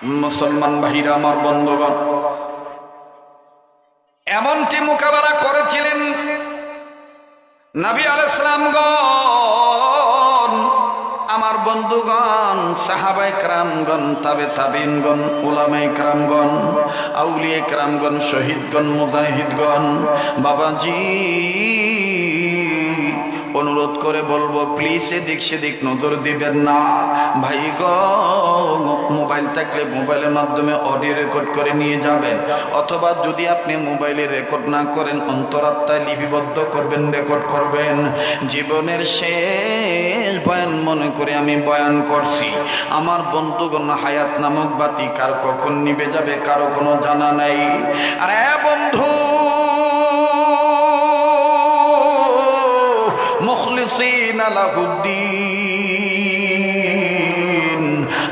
মুসলমান ভাইরা আমার বন্ধুগণ, এমনটি মোকাবেলা করেছিলেন নবী আলাইহিস সালামগণ। আমার বন্ধুগণ, সাহাবায়ে কেরামগণ, তাবিঈনগণ, উলামায়ে কেরামগণ, আউলিয়ায়ে কেরামগণ, শহীদগণ, মুজাহিদগণ, বাবাজি অনুরোধ করে বলবো, প্লিজ এদিক সেদিক নজর দিবেন না। ভাই গো, মোবাইল থাকলে মোবাইলের মাধ্যমে অডিও রেকর্ড করে নিয়ে যাবেন, অথবা যদি আপনি মোবাইলে রেকর্ড না করেন অন্তরাত্মায় লিপিবদ্ধ করবেন, রেকর্ড করবেন। জীবনের শেষ বয়ান মনে করে আমি বয়ান করছি। আমার বন্ধুগণ, হায়াত নামক বাতি কার কখন নিভে যাবে কারো কোনো জানা নাই। আরে বন্ধু, মুখলিসিন লাহুদ্দিন,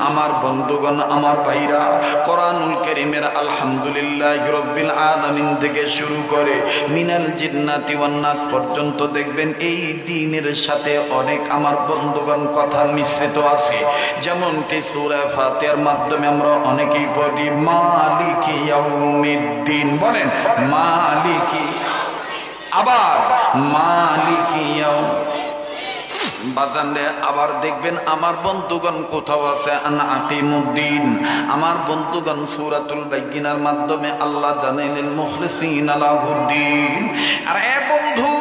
আমার বন্ধুগণ, আমার ভাইরা, কোরআনুল কারীমের আলহামদুলিল্লাহি রাব্বিল আলামিন থেকে শুরু করে মিনাল জিন্নাতি ওয়ান নাস পর্যন্ত দেখবেন এই দ্বীনের সাথে অনেক আমার বন্ধুগণ কথা মিশ্রিত আছে। যেমনটি সূরা ফাতিহার মাধ্যমে আমরা অনেকেই পড়ি মালিকি ইয়াউমিদ্দিন, বলেন মালিকি, আবার মালিকি ইয়াউম বাজানরে, আবার দেখবেন আমার বন্ধুগণ কোথাও আছে আন আকিমুদ্দিন। আমার বন্ধুগণ, সূরাতুল বাইয়িনার মাধ্যমে আল্লাহ জানাইলেন মুখলিসিন লাহুদ্দিন। আরে বন্ধু,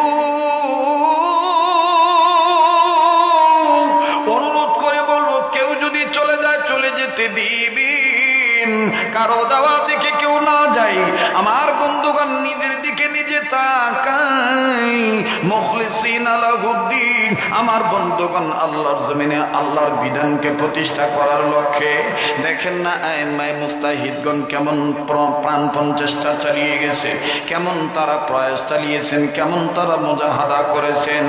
অনুরোধ করে বলবো, কেউ যদি চলে যায় চলে যেতে দিবেন, কারো দাওয়া দিকে কেউ না যায়। আমার বন্ধুগণ, নিজের দিকে নিজে তাকাই, মুখলিসিন লাহুদ্দিন। আমার বন্ধুগণ, আল্লাহর জমিনে আল্লাহর বিধানকে প্রতিষ্ঠা করার লক্ষ্যে দেখেন না আইম্মায়ে মুস্তাহিদগণ কেমন প্রাণপণ চেষ্টা চালিয়ে গেছে, কেমন তারা প্রয়াস চালিয়েছেন, কেমন তারা মুজাহাদা করেছেন।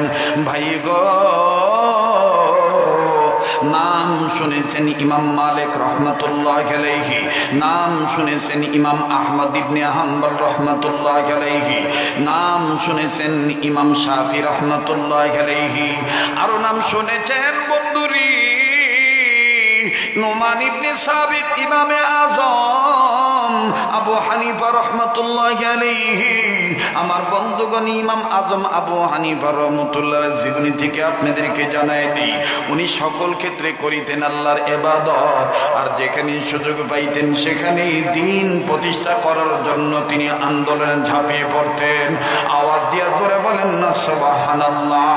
ভাই গো, নাম শুনেছেন ইমাম মালিক রহমাতুল্লাহি আলাইহি, নাম শুনেছেন ইমাম আহমদ ইবনে হাম্বল রহমাতুল্লাহি আলাইহি, নাম শুনেছেন ইমাম শাফি রহমাতুল্লাহি আলাইহি, আরো নাম শুনেছেন বন্ধুরি নুমান ইবনে সাবিত, ইমামে আজম আবু হানিফা রহমাতুল্লাহি আলাইহি। আমার বন্ধুগণ, ইমাম আজম আবু হানিফা রহমাতুল্লাহ জীবনী থেকে আপনাদেরকে জানাই দিই, উনি সকল ক্ষেত্রে করিতেন আল্লাহর ইবাদত, আর যেখানে সুযোগ পাইতেন সেখানেই দ্বীন প্রতিষ্ঠা করার জন্য তিনি আন্দোলনে ঝাঁপিয়ে পড়তেন। আওয়াজ দিয়ে জোরে বলেন না সুবহানাল্লাহ।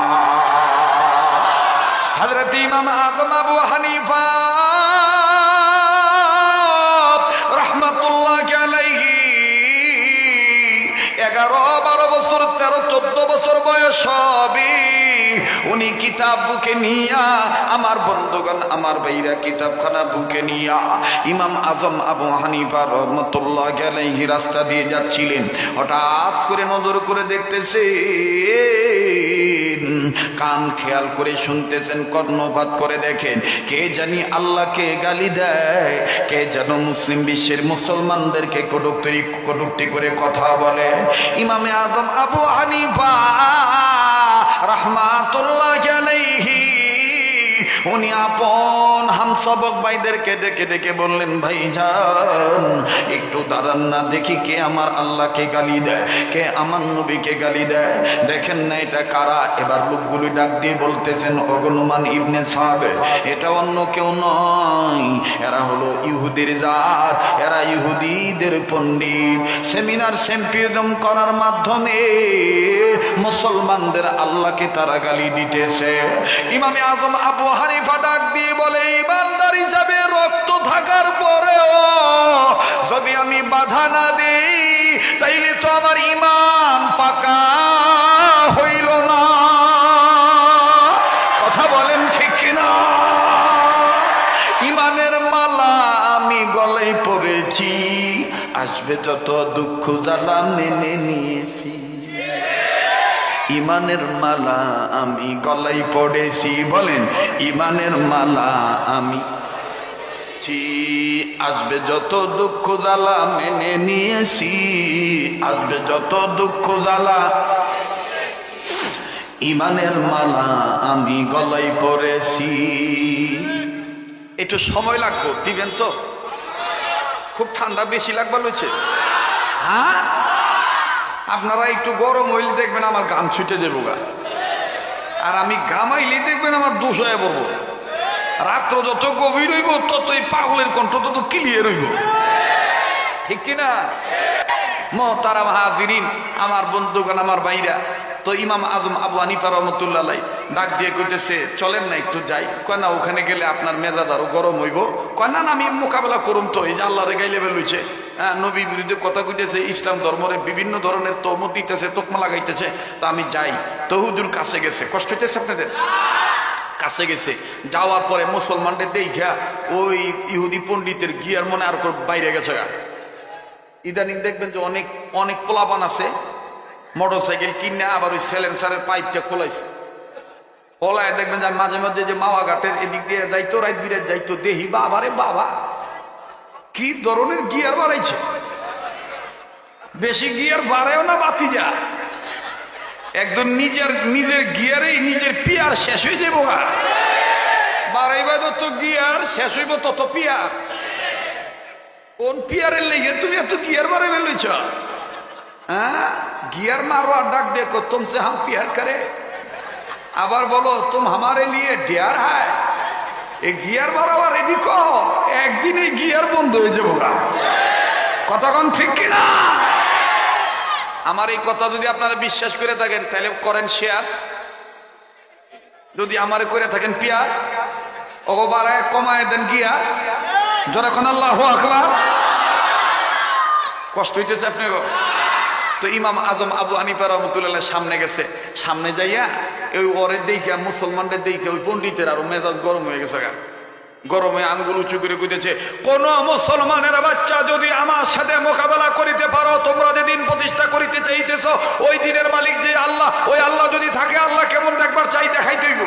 হযরত ইমাম আজম আবু হানিফা রহমাতুল্লাহি আলাইহি 11-12 বছর, 13-14 বছর বয়স হবে, উনি কিতাব বুকে নিয়া, আমার বন্ধুগণ, আমার ভাইরা, কিতাবখানা বুকে নিয়া ইমাম আজম আবু হানিফা রহমাতুল্লাহি আলাইহি রাস্তা দিয়ে যাচ্ছিলেন। হঠাৎ করে নজর করে দেখতেছেন, কান খেয়াল করে শুনতেছেন, কর্ণপাত করে দেখেন, কে জানি আল্লাহকে গালি দেয়, কে যেন মুসলিম বিশ্বের মুসলমানদেরকে কটূক্তি করে কথা বলে। ইমামে আজম আবু হানিফা রাহমাতুল্লাহি আলাইহি উনি আপন হামসবক ভাইদেরকে ডেকে ডেকে বললেন, ভাইজান একটু দাঁড়ান না, দেখি কে আমার আল্লাহকে গালি দেয়, কে আমার নবীকে গালি দেয়, দেখেন না এটা কারা। এবার লোকগুলি ডাক দিয়ে বলতেছেন, নুমান ইবনে সাবিত, এটা অন্য কেউ নয়, এরা হলো ইহুদির জাত, এরা ইহুদিদের পণ্ডিত। সেমিনার সিম্পোজিয়াম করার মাধ্যমে মুসলমানদের আল্লাহকে তারা গালি দিতেছে। ইমামে আজম আবু হানিফা ডাক দিয়ে বলে, ইমানদার হিসাবে রক্ত থাকার পরেও যদি আমি বাধা না দেই তাইলে তো আমার ঈমান পাকা হইল না। কথা বলেন ঠিক কিনা? ঈমানের মালা আমি গলায় পরেছি, আসবে যত দুঃখ জ্বালা মেনে নিয়েছি। ঈমানের মালা আমি গলায় পড়েছি, বলেন ঈমানের মালা আমি, আসবে যত দুঃখ জ্বালা মেনে নিয়েছি, আসবে যত দুঃখ জ্বালা, ঈমানের মালা আমি গলায় পড়েছি। একটু সময় লাগবে, দিবেন তো? খুব ঠান্ডা বেশি লাগবার লইছে। হ্যাঁ, আপনারা একটু গরম হইলে দেখবেন আমার গাম ছুটে যাবো গা, আর আমি গামাইলে দেখবেন আমার দোষ হয়ে পড়বো। রাত্র যত গভীর হইব তত এই পাগলের কণ্ঠ তত ক্লিয়ার হইব, ঠিক কিনা? মোহতারাম হাজিরিন, আমার বন্ধুগণ, আমার ভাইরা, তো ইমাম আজম আবু হানিফা রহমতুল্লাহ আলাইহি ডাক দিয়ে কইতেছে চলেন না একটু যাই। কয় না, ওখানে গেলে আপনার মেজাজ আরো গরম হইব। কয় না, আমি মোকাবেলা করুম, তো এই যে আল্লাহরে গাইলে বেলুইছে, হ্যাঁ, নবীর বিরুদ্ধে কথা কইতেছে, ইসলাম ধর্মরে বিভিন্ন ধরনের তহমত দিতেছে, তোকমা লাগাইতেছে, তো আমি যাই। তো হুজুর কাছে গেছে, কষ্ট হইতেছে আপনাদের? কাছে গেছে, যাওয়ার পরে মুসলমানদের দেখা ওই ইহুদি পণ্ডিতের গিয়ার মনে আর বাইরে গেছে গা। ইদানিং দেখবেন যে অনেক অনেক পোলাপান আছে মোটর সাইকেল কিনে আবার ওই সাইলেন্সারের পাইপটা খোলাইছে, খোলায় দেখবেন যে মাঝে মাঝে যে মাওয়া ঘাটের এদিক দিয়ে যাইতো, রাত বিরাত যাইতো, দেহি বাবা রে বাবা কি ধরনের গিয়ার বাড়াইছে। বেশি গিয়ার বাড়ায়ও না বাতি যা, একদম নিজের গিয়ারেই নিজের পিয়ার শেষ হয়ে যাবো গা। বাড়াইবা যত গিয়ার শেষ হইব তত পিয়ার। কোন পিয়ারের লেগে তুমি এত গিয়ার বাড়াইবে লইছ? হ্যাঁ, গিয়ার মারো আর ডাক দেখো তুমসে হাম পিয়ার করে, আবার বলো তুম হামারে লিয়ে ডিয়ার হায়। এই গিয়ার বাড়াওয়া রেডি কর, একদিনে গিয়ার বন্ধ হয়ে যাবো গা। কথা কোন ঠিক কিনা? আমার এই কথা যদি আপনারা বিশ্বাস করে থাকেন তাহলে করেন শেয়ার, যদি আমারে করে থাকেন পিয়ার ওগো বাড়ায় কমায় দেন গিয়ার, যখন আল্লাহু আকবার। কষ্ট হইতেছে আপনি গো? তো ইমাম আজম আবু হানিফা রহমতুল্লাহ সামনে গেছে, সামনে যাইয়া ওই ওরে দেখে মুসলমানদের দেখে ওই পণ্ডিতের আরো মেজাজ গরম হয়ে গেছে গা। গরমে আঙ্গুল উঁচু করে কইতেছে, কোন মুসলমানের বাচ্চা যদি আমার সাথে মোকাবেলা করিতে পারো, তোমরা যে দিন প্রতিষ্ঠা করিতে চাইতেছ ওই দিনের মালিক যে আল্লাহ, ওই আল্লাহ যদি থাকে আল্লাহ কেমন দেখবার চাই দেখাইতে হইব।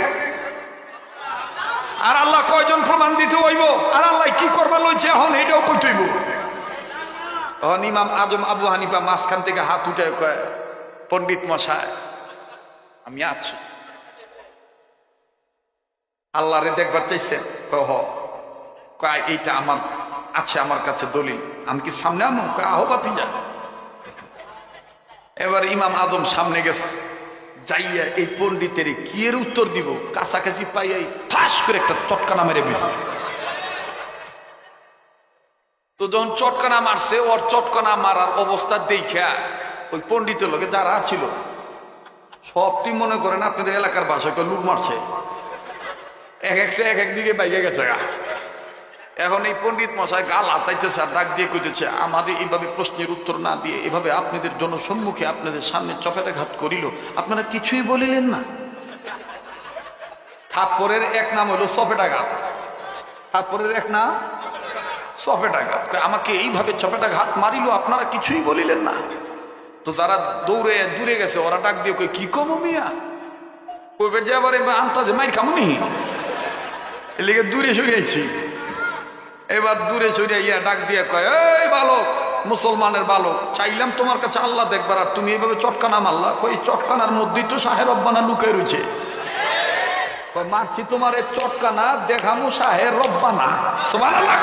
আর আল্লাহ কয়জন প্রমাণ দিতে হইব, আর আল্লাহ কি করবার লইছে এখন এটাও কইতে হইব। তখন ইমাম আজম আবু হানিফা মাঝখান থেকে হাত উঠে কয়, পণ্ডিত মশাই আমি আছি, আল্লাহরে দেখবার চাইছে? কয় এইটা আমার আছে, আমার কাছে দলিল, আমি কি সামনে আমো? আহবাতি যা। এবার ইমাম আজম সামনে গেছে, যাইয়া এই পণ্ডিতের কি এর উত্তর দিব কাছাকাছি পাইয়াই ঠাস করে একটা চটকানা মেরে দিছে। তো যখন চটকানা মারছে, ওর চটকানা মারার অবস্থা দেখা ওই পণ্ডিতের লোকে যারা ছিল সবটি মনে করেন আপনাদের এলাকার ভাষাকে লুট মারছে, এক একটা এক একদিকে বাইকে গেছে গা। এখন এই পণ্ডিত মশাই গাল হাতাইতেছে আর ডাক দিয়ে কইতেছে, আমাদের এইভাবে প্রশ্নের উত্তর না দিয়ে এভাবে আপনাদের জনসম্মুখে আপনাদের সামনে চপেটাঘাত করিল, আপনারা কিছুই বলিলেন না। থাপ্পড়ের এক নাম হলো চপেটাঘাত, থাপ্পড়ের এক নাম চপেটাঘাত। আমাকে এইভাবে চপেটাঘাত মারিল, আপনারা কিছুই বলিলেন না। তো যারা দৌড়ে দূরে গেছে ওরা ডাক দিয়ে কই, কি কম মিয়া কইবে যে আবার আন্তাজে মাইর কামনি, এর লিগে দূরে সরিয়েছি। এবার দূরে সরিয়া ডাক দিয়ে কয়, এই বালক, মুসলমানের বালক, চাইলাম তোমার কাছে আল্লাহ দেখবার, আর তুমি এইভাবে চটকানা মারলা। কই চটকানার মধ্যেই তো শাহে রব্বানা লুকায় রয়েছে। মারছি তোমার এই চটকানা দেখামু শাহে রব্বানা। সুবহানাল্লাহ।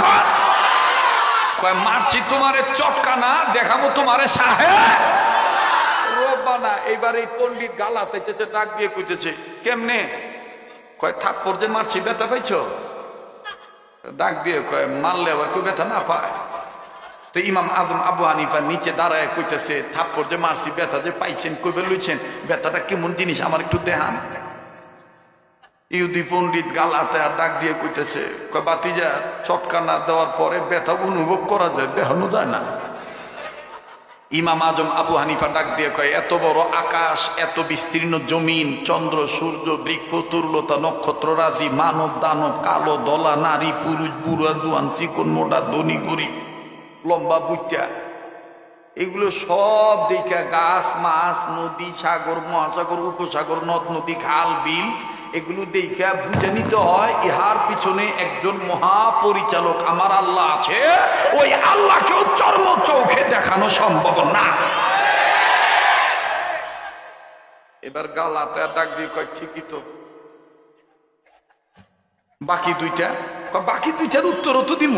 কয় মারছি তোমার এই চটকানা দেখামু তোমারে শাহে রব্বানা। এইবার এই পণ্ডিত গালাতে ডাক দিয়ে কইতেছে, কেমনে? কয় থাপ্পড় যে মারছি ব্যথা পাইছো? ডাক দিয়ে কয় মারলে আবার কেউ ব্যথা না পায়। তো ইমাম আজম আবু হানিফা নিচে দাঁড়ায় কইতেছে, থাপ্পড় যে মারছি ব্যথা যে পাইছেন কইবে লইছেন, ব্যথাটা কেমন জিনিস আমার একটু দেখান। ইহুদি পণ্ডিত গালাতে আর ডাক দিয়ে কইতেছে, কয় বাতিজা, চটকানা দেওয়ার পরে ব্যথা অনুভব করা যায়, দেখানো যায় না। ইমাম আজম আবু হানিফা ডাক দিয়ে কয়, এত বড় আকাশ, এত বিস্তীর্ণ জমিন, চন্দ্র সূর্য বৃক্ষ তুর্লতা নক্ষত্র রাজি, মানব দানব, কালো দলা নারী পুরুষ, বুড়া জুয়ান, চিকন মোটা, ধনী গরিব, লম্বা বুচ্চা, এগুলো সব দেখা গাছ মাছ নদী সাগর মহাসাগর উপসাগর নদ নদী খাল বিল এগুলো দেখা বুঝে নিতে হয় ইহার পিছনে একজন মহাপরিচালক আমার আল্লাহ আছে। ওই আল্লাহকেও চর্ম চোখে দেখানো সম্ভব না। এবার গালাতে ডাক দিয়ে কয়, ঠিকই তো, বাকি দুইটার উত্তরও তো দিব।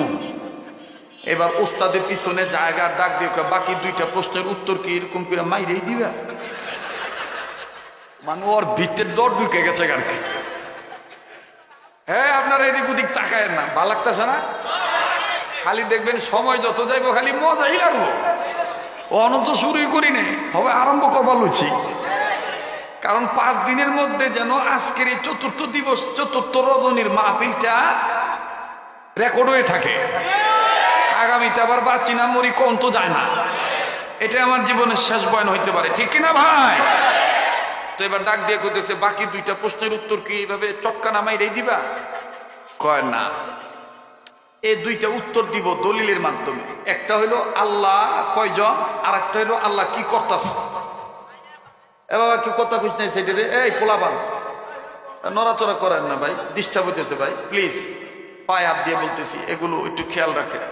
এবার ওস্তাদের পিছনে জায়গা ডাক দিয়ে বাকি দুইটা প্রশ্নের উত্তর কি এরকম করে মাইরেই দিবা, মানে ওর ভিতরের ডর ঢুকে গেছে আর কি। হ্যাঁ, আপনারা এদিক ওদিক তাকায়েন না, ভালো লাগতেছে না? খালি দেখবেন সময় যত যাইব খালি মজাই লাগবো। অনত শুরুই করি নেই, হবে আরম্ভ করবার লুচি। কারণ 5 দিনের মধ্যে যেন আজকের এই চতুর্থ দিবস, চতুর্থ রজনীর মাহফিলটা রেকর্ড হয়ে থাকে। আগামীতে আবার বাঁচি না মরি কোন তো যায় না, এটা আমার জীবনের শেষ বয়ান হইতে পারে, ঠিক কিনা ভাই? তো এবার ডাক দিয়ে কইতেছে বাকি দুইটা প্রশ্নের উত্তর কি এইভাবে চটকা নামাই রেই দিবা? কয় না, এই দুইটা উত্তর দিব দলিলের মাধ্যমে। একটা হইলো আল্লাহ কয়জন, আর একটা হইলো আল্লাহ কি করতেছে। এবার কি কথা বুঝ নাই সেটা, এই পোলাবান নড়াচড়া করেন না ভাই, ডিস্টার্ব হইতেছে ভাই, প্লিজ পায়ে হাত দিয়ে বলতেছি, এগুলো একটু খেয়াল রাখেন।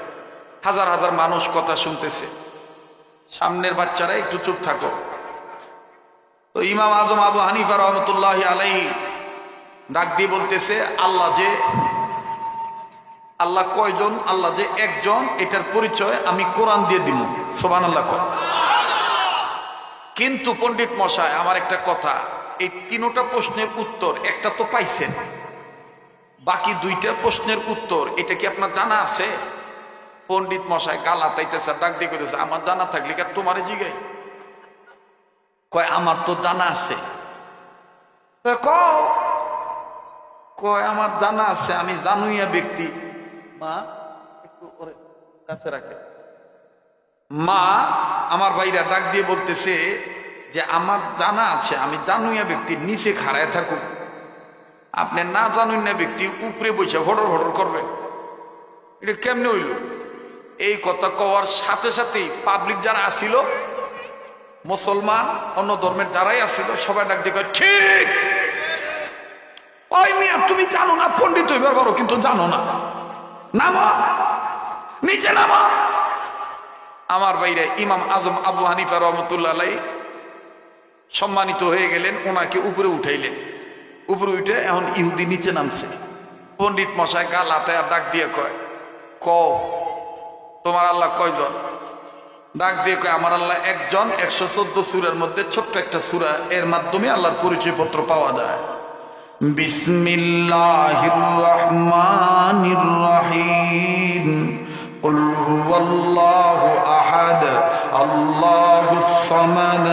হাজার হাজার মানুষ কথা শুনতেছে, সামনের বাচ্চারা একটু চুপ থাকো। তো ইমাম আজম আবু হানিফা রহমতুল্লাহ আলাইহি ডাক দিয়ে বলতেছে আল্লাহ কয়জন, আল্লাহ যে একজন, এটার পরিচয় আমি কোরআন দিয়ে দিব। সুবহানাল্লাহ। কিন্তু পণ্ডিত মশাই আমার একটা কথা, এই 3টা প্রশ্নের উত্তর একটা তো পাইছেন, বাকি 2টা প্রশ্নের উত্তর এটা কি আপনার জানা আছে? পণ্ডিত মশাই গাল হাতাইতেছে, ডাক দিয়ে কইতেছে আমার জানা থাকলে কি তোমারে জিগাই? কয় আমার তো জানা আছে। কয় আমার জানা আছে, আমি জানুইয়া ব্যক্তি। মা একটু ওরে কাছে রাখে। মা আমার ভাইরা ডাক দিয়ে বলতেছে যে আমার জানা আছে, আমি জানুইয়া ব্যক্তি, নিচে খাড়ায় থাকুক, আপনি না জানুন না ব্যক্তি উপরে বসে হড়র হড়র করবেন, এটা কেমনে হইল? এই কথা কওয়ার সাথে সাথেই পাবলিক যারা আসিল, মুসলমান অন্য ধর্মের যারাই আসিল, সবাই ডাক দিয়ে কয় ঠিক। ওই মিয়া তুমি জানো না, পণ্ডিত হইবার পারো কিন্তু জানো না, নামো নিচে নামো। আমার বাইরে ইমাম আজম আবু হানিফা রহমতুল্লাহ আলাইহি সম্মানিত হয়ে গেলেন, ওনাকে উপরে উঠাইলেন। উপরে উঠে এখন ইহুদি নিচে নামছে। পণ্ডিত মশাই গাল হাতে ডাক দিয়ে কয় তোমার আল্লাহ কয়জন? ডাক দিয়ে কয় আমার আল্লাহ একজন। 114 সূরার মধ্যে ছোট্ট একটা সূরা, এর মাধ্যমে আল্লাহর পরিচয় পত্র পাওয়া যায়। বিসমিল্লাহির রহমানির রহিম। কুল হুয়াল্লাহু আহাদ আল্লাহুস সামাদ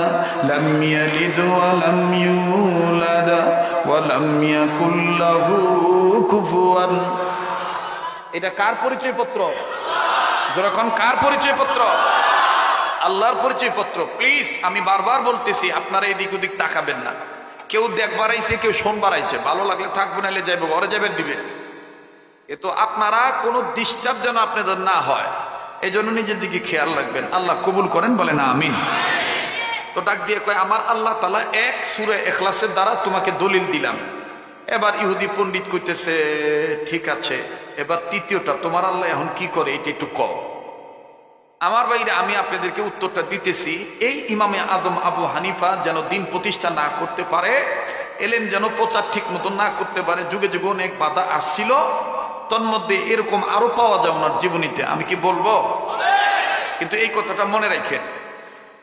লাম ইয়ালিদ ওয়া লাম ইউলাদ ওয়া লাম ইয়াকুল লাহু কুফুয়ান। এটা কার পরিচয় পত্র? যখন কার পরিচয় পত্র? আল্লাহর পরিচয় পত্র। প্লিজ আমি বারবার বলতেছি, আপনারা এদিক ওদিক তাকাবেন না। কেউ দেখবার আইছে, কেউ শোনবার আইছে, ভালো লাগলে থাকবে, নাহলে যাইবে ঘরে যাবেন দিবে। এ তো আপনারা কোনো ডিস্টার্ব যেন আপনাদের না হয়, এই জন্য নিজের দিকে খেয়াল রাখবেন। আল্লাহ কবুল করেন, বলেন আমিন। তো ডাক দিয়ে কয় আমার আল্লাহ তাআলা এক সূরা ইখলাসের দ্বারা তোমাকে দলিল দিলাম। এবার ইহুদি পণ্ডিত কইতেছে ঠিক আছে, এবার তৃতীয়টা তোমার আল্লাহ এখন কি করে এটা একটু কও। আমার ভাইরা আমি আপনাদেরকে উত্তরটা দিতেছি। এই ইমামে আজম আবু হানিফা যেন দিন প্রতিষ্ঠা না করতে পারে, এলেম যেন প্রচার ঠিক মতো না করতে পারে, যুগে যুগে অনেক বাধা আসছিল, তন্মধ্যে এরকম আরো পাওয়া যায় ওনার জীবনীতে। আমি কি বলবো? কিন্তু এই কথাটা মনে রাখেন,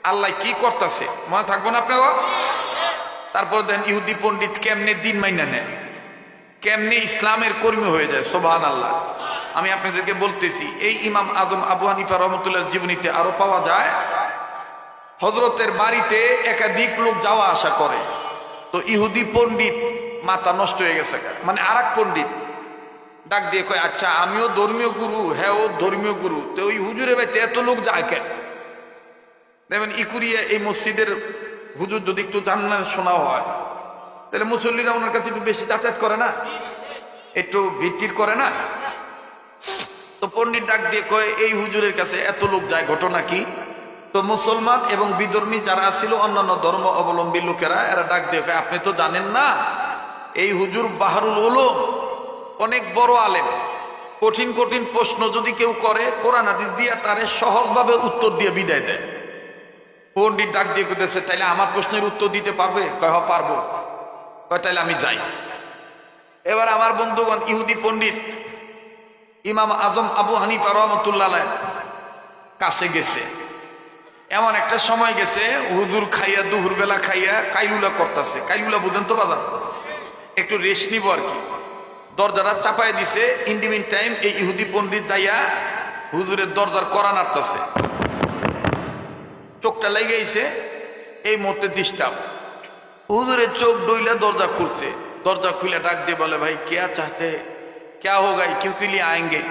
আল্লাহ কি করতেছে মনে থাকবো না আপনারা। তারপর দেন ইহুদি পণ্ডিত কেমনে দিন মাইনা নেয়, কেমনে ইসলামের কর্মী হয়ে যায়। সুবহানাল্লাহ। আমি আপনাদেরকে বলতেছি, এই ইমাম আজম আবু হানিফা রহমতুল্লাহর জীবনীতে আরো পাওয়া যায়, হযরতের বাড়িতে একাধিক লোক যাওয়া আসা করে। তো ইহুদি পণ্ডিত মাথা নষ্ট হয়ে গেছে, মানে আরেক পণ্ডিত ডাক দিয়ে কয় আচ্ছা আমিও ধর্মীয় গুরু, হ্যাঁ ও ধর্মীয় গুরু, তো ওই হুজুরের বাড়িতে এত লোক যায় কেন? দেখবেন ইকুরিয়া এই মসজিদের হুজুর যদি একটু জান্নাত শোনা হয়, তাহলে মুসল্লিরা ওনার কাছে একটু বেশি যাতায়াত করে না, একটু ভিড় করে না। তো পণ্ডিত ডাক দিয়ে কয় এই হুজুরের কাছে এত লোক যায়, ঘটনা কি? তো মুসলমান এবং বিধর্মী যারা ছিল, অন্যান্য ধর্ম অবলম্বী লোকেরা, এরা ডাক দিয়ে কয় আপনি তো জানেন না, এই হুজুর বাহরুল উলুম, অনেক বড় আলেম। কঠিন কঠিন প্রশ্ন যদি কেউ করে, কোরআন হাদিস দিয়ে তারে সহজভাবে উত্তর দিয়ে বিদায় দেয়। পণ্ডিত ডাক দিয়ে কইতেছে তাইলে আমার প্রশ্নের উত্তর দিতে পারবে? কয় হ্যাঁ পারবো। কয় তাইলে আমি যাই। এবার আমার বন্ধুগণ ইহুদি পণ্ডিত ইমাম আজম আবু হানিফা রহমতুল্লাহ আলাইহি কাছে গেছে। এমন একটা সময় গেছে হুজুর খাইয়া দুপুর বেলা খাইয়া কাইলুলা করতেছে। কাইলুলা বুঝেন তো বাজার, একটু রেস্ট নিব আর কি। দরজাটা চাপাই দিছে। ইন্ডিমিন টাইম এই ইহুদি পণ্ডিত যাইয়া হুজুরের দরজার কড়া নাড়তেছে। চোখটা লেগে গেছে, এই মুহূর্তে ডিস্টার্ব। হুজুরের চোখ ডইলা দরজা খুলছে। দরজা খুলে ডাক দিয়ে বলে, ভাই क्या चाहते, क्या होगा, क्यों के लिए आएंगे?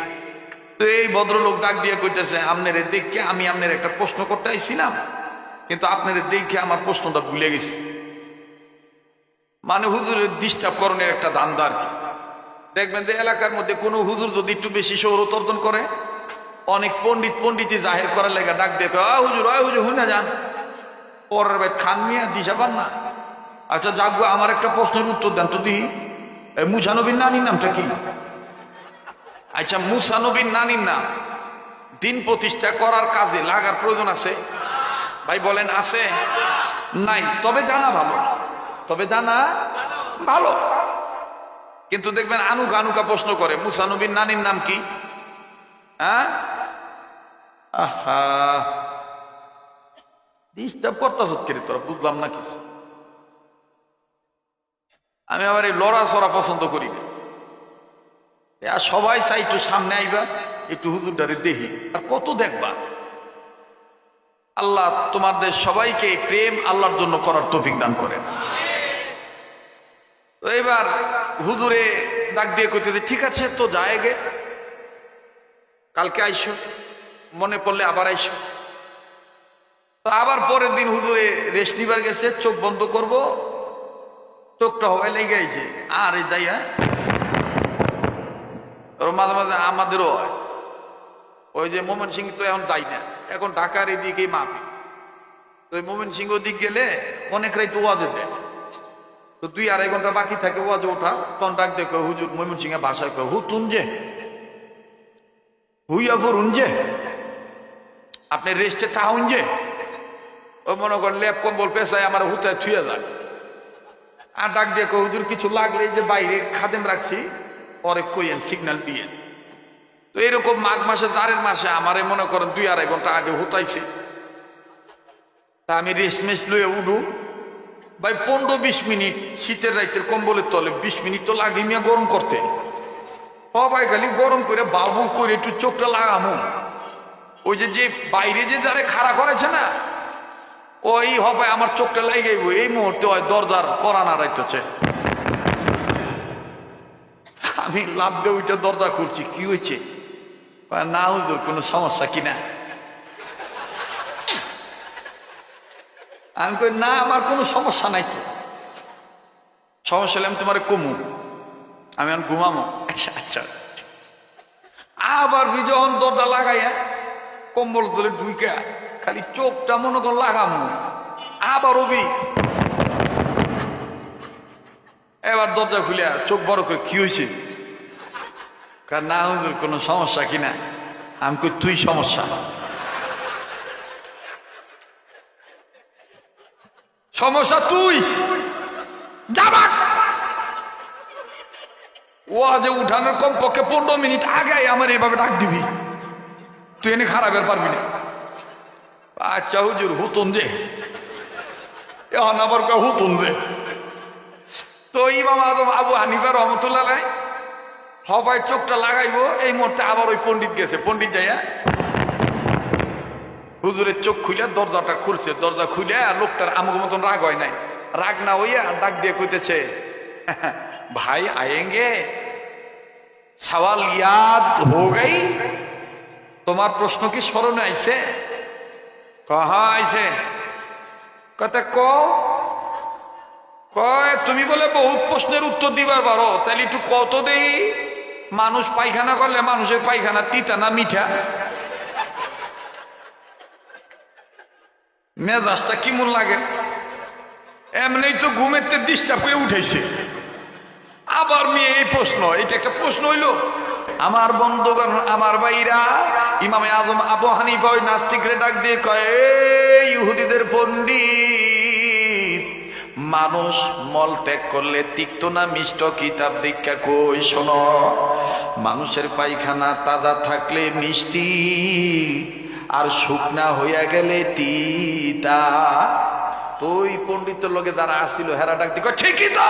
তো এই ভদ্রলোক ডাক দিয়ে কইতেছে, আপনারে দেখে আমি আপনার একটা প্রশ্ন করতে আইছিলাম, কিন্তু আপনারে দেখে আমার প্রশ্নটা ভুলে গেছি। মানে হুজুরের ডিস্টার্ব করণের একটা ধান্দা আর কি। দেখবেন যে এলাকার মধ্যে কোনো হুজুর যদি একটু বেশি শৌরত অর্জন করে, অনেক পণ্ডিতই জাহের করার লেগে ডাক দিয়ে হুজুর হুজুর না যান, পরের ভাই খান মিয়া দিশা পান না। আচ্ছা যাকবো, আমার একটা প্রশ্নের উত্তর দেন তো দি, মুসা নবীর নানির নামটা কি? আচ্ছা মুসা নবীর নানির নাম দিন প্রতিষ্ঠা করার কাজে লাগার প্রয়োজন আছে? ভাই বলেন আছে? নাই। তবে জানা ভালো, তবে জানা ভালো। কিন্তু দেখবেন আনুকা আনুকা প্রশ্ন করে, মুসা নবীর নানির নাম কি? হ্যাঁ, আহা ডিস্টার্ব করতে হচ্ছে তোরা, বুঝলাম না কিছু। আমি আবার এই লড়াচড়া পছন্দ করি না। সবাই চাই একটু সামনে আইবা, একটু হুজুরটারে দেখি, আর কত দেখবা। আল্লাহ তোমাদের সবাইকে প্রেম আল্লাহর জন্য করার তৌফিক দান করেন। তো এবার হুজুরে ডাক দিয়ে কইতেছে, ঠিক আছে তো যায়গে, কালকে আইসো, মনে পড়লে আবার আইসো। তো আবার পরের দিন হুজুরে রেস্ট নিবার গেছে, চোখ বন্ধ করব, চোখটা হবাই লেগে আইছে। আর এই যাইয়া মাঝে মাঝে আমাদেরও হয়, ওই যে মোমেন সিং তো এখন যাই না, এখন ঢাকার এদিকেই মাপি। তো ওই মোমেন সিং ওদিক গেলে অনেক রাইতে ওয়াজে দেয়, তো 2-2.5 ঘন্টা বাকি থাকে ওয়াজে ওঠা। তখন ডাক দেখো হুজুর মোমেন সিং এর ভাষায় কয়, হু তুনজে হুইয়া ফুরুনজে, আপনি রেস্টে চাহুন যে। ও মনে করেন লেপ কম্বল পেশায় আমার হুতায় ছুঁয়ে যায়। আর ডাক দেখো হুজুর কিছু লাগলে যে বাইরে খাদেম রাখছি, পরে কইয়েন সিগন্যাল দিয়ে। তো এরকম মাঘ মাসে জারের মাসে আমারে মনে করেন 2-2.5 ঘন্টা আগে হুতাইছে। তা আমি রেশমেশ লইয়া উঠু, ভাই 15-20 মিনিট শীতের রাইতের কম্বলের তলে 20 মিনিট তো লাগে মিয়া গরম করতে। সবাই খালি গরম করে বাবু করে একটু চোখটা লাগামো। ওই যে বাইরে যে যারে খাড়া করেছে না, ওই হবে আমার চোখটা লাগাইব। এই মুহূর্তে ওই দরজার কড়া নাড়াইতেছে। আমি লাভ দিয়ে ওইটা দরজা খুলছি, কি হয়েছে? না হুজুর কোনো সমস্যা কিনা? আমি কই না আমার কোনো সমস্যা নাই তো। সমস্যা হলে আমি তোমার কমু, আমি এখন ঘুমামো। আচ্ছা আচ্ছা। আবার যখন দরজা লাগাইয়া কম্বল ধরে ঢুইকা খালি চোখটা মনে কর লাগামো, আবার অবি এবার দরজা খুলিয়া চোখ বড় করে, কি হয়েছে? না হুজুর কোনো সমস্যা কিনা? আমি কই তুই সমস্যা, সমস্যা তুই যাবা। ও আজ উঠানোর কমপক্ষে 15 মিনিট আগে আমার এইভাবে ডাক দিবি, তুই এনে খারাপের পারবি না। আচ্ছা হুজুর হুতুন যে, এখন আবার হুতুন যে। তো ইমাম আজম আবু হানিফা রহমতুল্লাহ হবাই চোখটা লাগাইবো, এই মুহূর্তে আবার ওই পণ্ডিত গেছে। পণ্ডিত যাইয়া হুজুরের চোখ খুলে দরজাটা খুলছে। দরজা খুলে লোকটার আমাকে মতন রাগ হয় নাই, রাগ না হইয়া ডাক দিয়ে কইতেছে, ভাই আয়েঙ্গে, সওয়াল ইয়াদ হো গই? তোমার প্রশ্ন কি স্মরণে আইছে? হ্যাঁ আইছে। কথা কয় তুমি বলে বহুত প্রশ্নের উত্তর দিবার পারো, তাহলে একটু কত দেই, মানুষ পায়খানা করলে মানুষের পায়খানা তিতা না মিঠা? মেজাজটা কেমন লাগে? এমনি তো ঘুমেতে ডিস্টার্ব করে উঠেছে, আবার মেয়ে এই প্রশ্ন। এটা একটা প্রশ্ন হইল? আমার বন্ধুগণ, আমার ভাইরা, ইমামে আজম আবু হানিফা ওই নাস্তিকরে ডাক দিয়ে কয়, ইহুদিদের পণ্ডিত, মানুষ মল ত্যাগ করলে তিক্ত না মিষ্ট কিতাব দীক্ষা কই শোনো, মানুষের পায়খানা তাজা থাকলে মিষ্টি, আর শুকনা হইয়া গেলে তিতা। তো ওই পণ্ডিতের লোকে যারা আসছিল হেরা ডাক দিকে ঠিকই তো,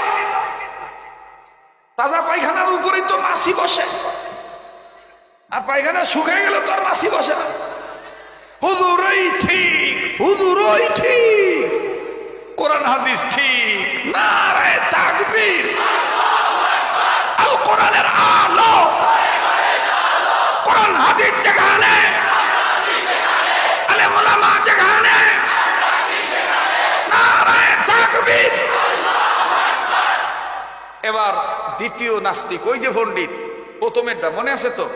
তাজা পায়খানার উপরেই তো মাছি বসে, আর পায়খানা শুকায় গেলে তো আর মাছি বসে না। হুজুরই ঠিক, হুজুরই ঠিক, কোরআন হাদিস ঠিক, নারে তাকবীর, আল কোরআনের আলো, কোরআন হাদিস যেখানে, আলেম ওলামা যেখানে, নারে তাকবীর। এবার দ্বিতীয় নাস্তিক, ওই যে পণ্ডিত প্রথমেরটা মনে আছে তো,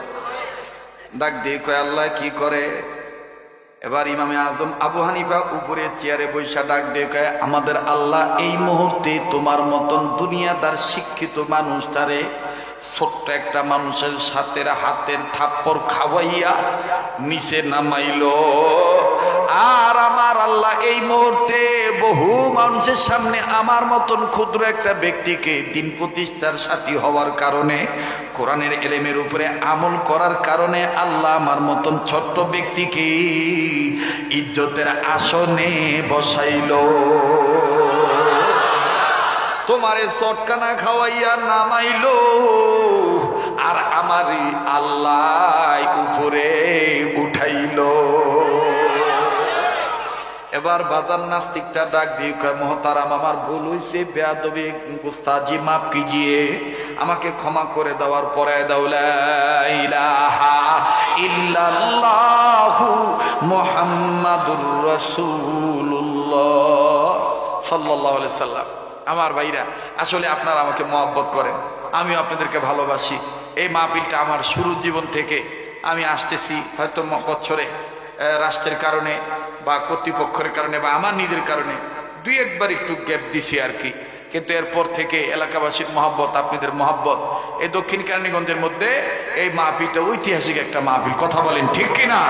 ডাক দিয়ে কয় আল্লাহ কি করে? এবার ইমামে আজম আবু হানিফা উপরে চেয়ারে বৈশা ডাক দিয়ে কয় আমাদের আল্লাহ এই মুহূর্তে তোমার মতন দুনিয়াদার শিক্ষিত মানুষ তারে ছোট্ট একটা মানুষের সাথে হাতের থাপ্পড় খাওয়াইয়া নিচে নামাইলো। আর আমার আল্লাহ এই মুহূর্তে বহু মানুষের সামনে আমার মতন ক্ষুদ্র একটা ব্যক্তিকে দিন প্রতিষ্ঠার সাথী হওয়ার কারণে, কোরআনের এলেমের উপরে আমল করার কারণে আল্লাহ আমার মতন ছোট্ট ব্যক্তিকে ইজ্জতের আসনে বসাইলো। তোমারে চটকানা খাওয়াইয়া নামাইলো, আর আমারই আল্লাহ উপরে উঠাইলো। এবার বাজার নাস্তিকটা ডাক দিয়ে কয় মহতারাম আমার ভুল হইছে, বেয়াদবি গুস্তাজি মাফ কিজিয়ে, আমাকে ক্ষমা করে দেওয়ার পরে দাও লা ইলাহা ইল্লাল্লাহু মুহাম্মাদুর রাসূলুল্লাহ সাল্লাল্লাহু আলাইহি সাল্লাম। আমার ভাইরা আসলে আপনারা আমাকে মহব্বত করেন, আমিও আপনাদেরকে ভালোবাসি। এই মাহফিলটা আমার শুরু জীবন থেকে আমি আসতেছি, হয়তো বছরে রাষ্ট্রের কারণে বা কর্তৃপক্ষের কারণে বা আমার নিজের কারণে দুই একবার একটু গ্যাপ দিছি আর কি, কিন্তু এরপর থেকে এলাকাবাসীর মহব্বত, আপনাদের মহব্বত, এই দক্ষিণ কেরানীগঞ্জের মধ্যে এই মাহফিলটা ঐতিহাসিক একটা মাহফিল। কথা বলেন ঠিক কিনা?